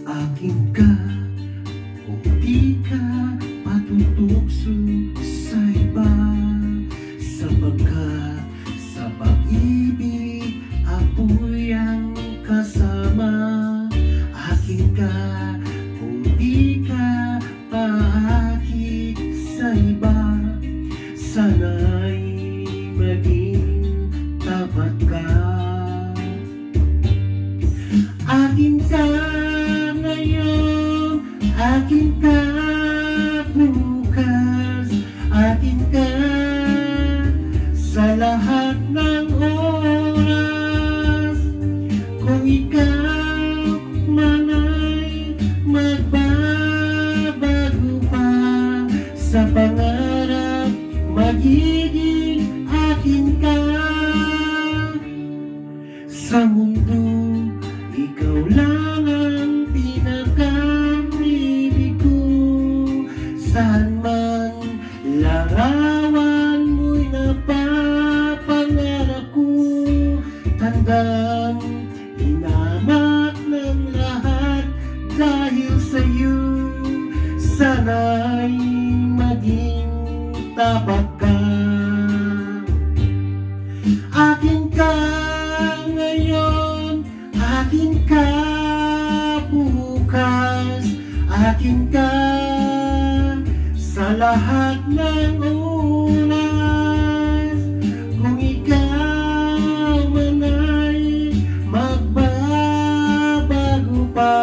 Akin ka o di ka patutukso sa iba, sapagkat sa pag-ibig ako'y ang kasama. Akin ka o di ka paakit sa iba, sana'y maging tapat ka. Akin ka ngayon, akin ka bukas, akin ka sa lahat ng oras. Kung ikaw man ay magbabago pa sa pangarap, magiging akin ka. Sa mundo, ikaw lang ang pinaka-ibig ko. Saan man larawan mo'y napapangarap ko. Tandaan, hinamak ng lahat dahil sa'yo. Sana'y maging tapat ka. Akin ka ngayon, akin ka bukas, akin ka sa lahat ng oras. Kung ikaw man ay magbabago pa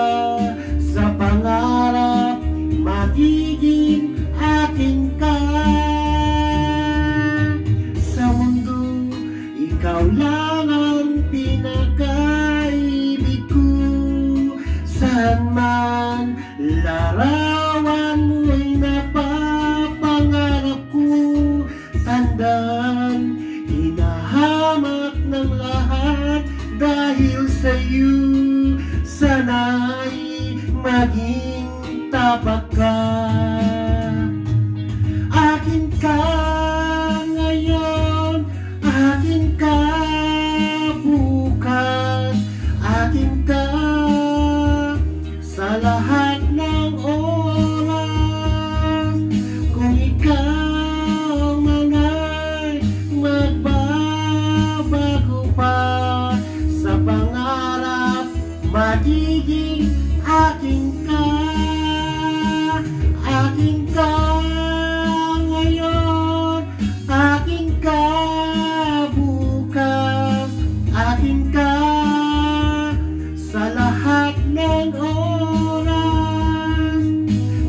sa pangarap, magiging akin ka. Sa mundo, ikaw lang ang pinaka-ibig ko. Saan man larawan mo'y napapangarap ko. Tandaan, hinahamak ng lahat dahil sa'yo. Sana'y maging tapat ka. Akin ka ngayon, akin ka bukas, akin ka sa lahat ng oras. Kung ikaw man ay magbabago pa sa pangarap, magiging akin ka. Akin ka ngayon, akin ka bukas, akin ka sa lahat ng oras.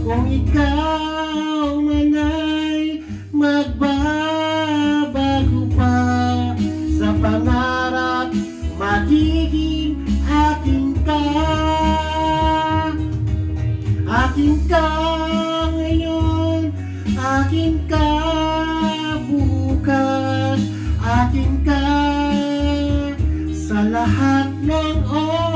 Kung ikaw man ay magbabago pa sa pangarap, magiging akin ka. Akin ka ngayon, akin ka bukas, akin ka sa lahat ng oras.